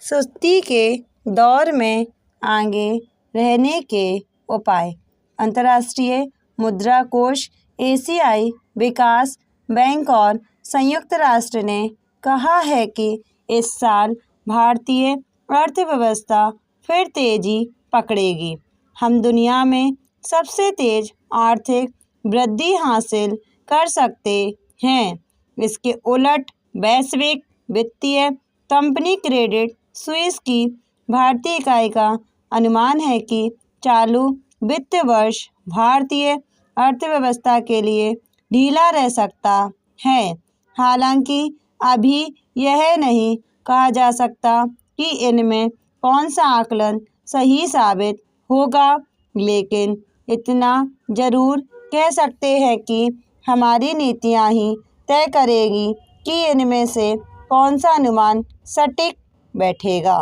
सुस्ती के दौर में आगे रहने के उपाय। अंतर्राष्ट्रीय मुद्रा कोष, एशियाई विकास बैंक और संयुक्त राष्ट्र ने कहा है कि इस साल भारतीय अर्थव्यवस्था फिर तेजी पकड़ेगी। हम दुनिया में सबसे तेज आर्थिक वृद्धि हासिल कर सकते हैं। इसके उलट वैश्विक वित्तीय कंपनी क्रेडिट स्विस की भारतीय इकाई का अनुमान है कि चालू वित्त वर्ष भारतीय अर्थव्यवस्था के लिए ढीला रह सकता है। हालांकि अभी यह नहीं कहा जा सकता कि इनमें कौन सा आकलन सही साबित होगा, लेकिन इतना जरूर कह सकते हैं कि हमारी नीतियां ही तय करेगी कि इनमें से कौन सा अनुमान सटीक बैठेगा।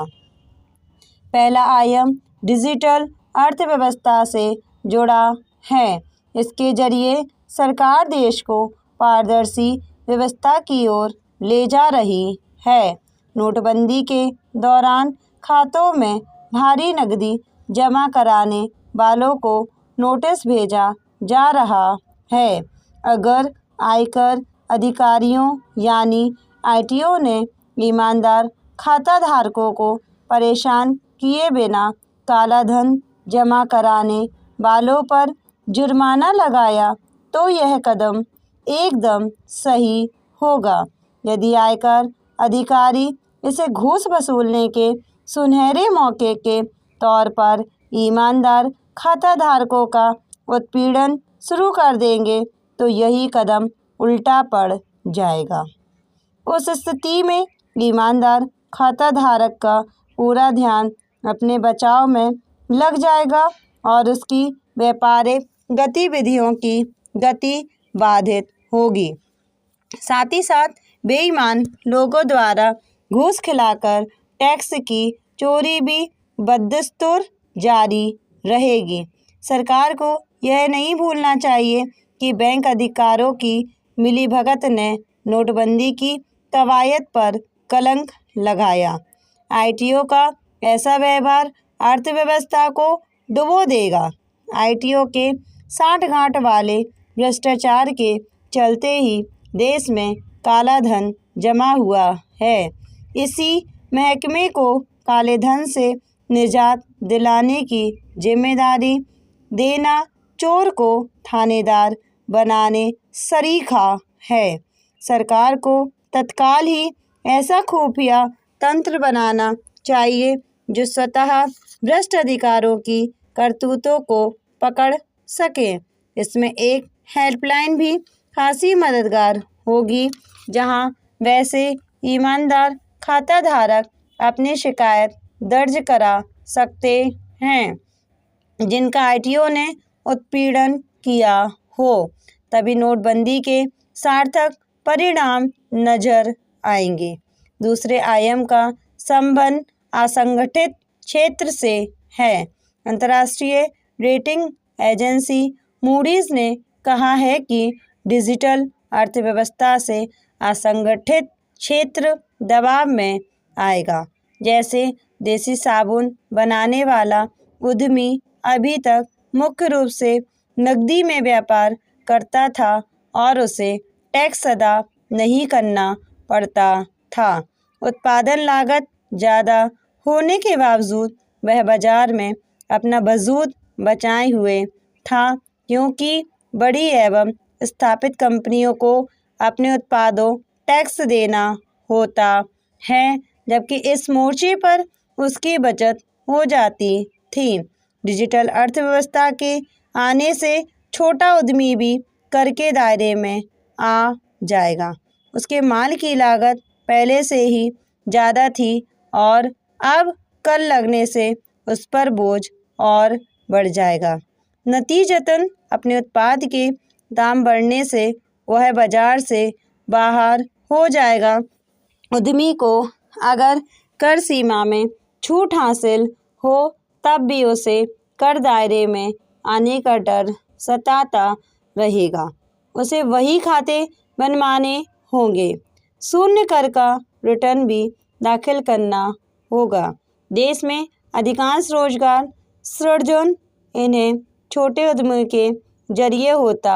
पहला आयाम डिजिटल अर्थव्यवस्था से जुड़ा है। इसके जरिए सरकार देश को पारदर्शी व्यवस्था की ओर ले जा रही है। नोटबंदी के दौरान खातों में भारी नकदी जमा कराने वालों को नोटिस भेजा जा रहा है। अगर आयकर अधिकारियों यानी आईटीओ ने ईमानदार खाता धारकों को परेशान किए बिना काला धन जमा कराने वालों पर जुर्माना लगाया तो यह कदम एकदम सही होगा। यदि आयकर अधिकारी इसे घूस वसूलने के सुनहरे मौके के तौर पर ईमानदार खाता धारकों का उत्पीड़न शुरू कर देंगे तो यही कदम उल्टा पड़ जाएगा। उस स्थिति में ईमानदार खाता धारक का पूरा ध्यान अपने बचाव में लग जाएगा और उसकी व्यापारिक गतिविधियों की गति बाधित होगी। साथ ही साथ बेईमान लोगों द्वारा घूस खिलाकर टैक्स की चोरी भी बदस्तूर जारी रहेगी। सरकार को यह नहीं भूलना चाहिए कि बैंक अधिकारों की मिलीभगत ने नोटबंदी की कवायद पर कलंक लगाया। आईटीओ का ऐसा व्यवहार अर्थव्यवस्था को डुबो देगा। आईटीओ के साठगांठ वाले भ्रष्टाचार के चलते ही देश में काला धन जमा हुआ है। इसी महकमे को काले धन से निजात दिलाने की जिम्मेदारी देना चोर को थानेदार बनाने सरीखा है। सरकार को तत्काल ही ऐसा खुफिया तंत्र बनाना चाहिए जो स्वतः भ्रष्ट अधिकारों की करतूतों को पकड़ सके। इसमें एक हेल्पलाइन भी खासी मददगार होगी, जहां वैसे ईमानदार खाता धारक अपनी शिकायत दर्ज करा सकते हैं जिनका आईटीओ ने उत्पीड़न किया हो। तभी नोटबंदी के सार्थक परिणाम नजर आएंगे। दूसरे आयाम का संबंध असंगठित क्षेत्र से है। अंतर्राष्ट्रीय रेटिंग एजेंसी मूडीज ने कहा है कि डिजिटल अर्थव्यवस्था से असंगठित क्षेत्र दबाव में आएगा। जैसे देसी साबुन बनाने वाला उद्यमी अभी तक मुख्य रूप से नकदी में व्यापार करता था और उसे टैक्स अदा नहीं करना पड़ता था। उत्पादन लागत ज़्यादा होने के बावजूद वह बाजार में अपना वजूद बचाए हुए था, क्योंकि बड़ी एवं स्थापित कंपनियों को अपने उत्पादों टैक्स देना होता है, जबकि इस मोर्चे पर उसकी बचत हो जाती थी। डिजिटल अर्थव्यवस्था के आने से छोटा उद्यमी भी कर के दायरे में आ जाएगा। उसके माल की लागत पहले से ही ज़्यादा थी और अब कर लगने से उस पर बोझ और बढ़ जाएगा। नतीजतन अपने उत्पाद के दाम बढ़ने से वह बाजार से बाहर हो जाएगा। उद्यमी को अगर कर सीमा में छूट हासिल हो तब भी उसे कर दायरे में आने का डर सताता रहेगा। उसे वही खाते मनमाने होंगे। शून्य कर का रिटर्न भी दाखिल करना होगा। देश में अधिकांश रोजगार सृजन इन्हें छोटे उद्यमों के जरिए होता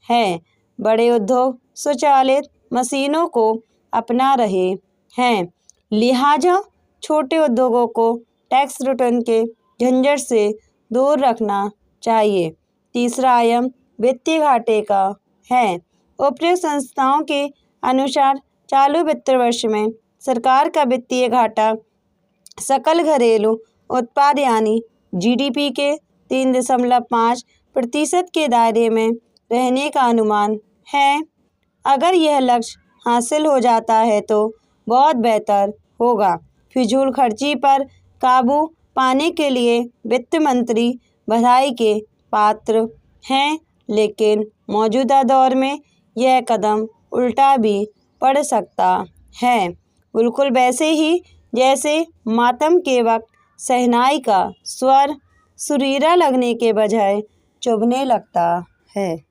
है। बड़े उद्योग स्वचालित मशीनों को अपना रहे हैं, लिहाजा छोटे उद्योगों को टैक्स रिटर्न के झंझट से दूर रखना चाहिए। तीसरा आयाम वित्तीय घाटे का है। उपयुक्त संस्थाओं के अनुसार चालू वित्त वर्ष में सरकार का वित्तीय घाटा सकल घरेलू उत्पाद यानी जीडीपी के 3.5% के दायरे में रहने का अनुमान है। अगर यह लक्ष्य हासिल हो जाता है तो बहुत बेहतर होगा। फिजूल खर्ची पर काबू पाने के लिए वित्त मंत्री बधाई के पात्र हैं, लेकिन मौजूदा दौर में यह कदम उल्टा भी पड़ सकता है, बिल्कुल वैसे ही जैसे मातम के वक्त शहनाई का स्वर सुरीला लगने के बजाय चुभने लगता है।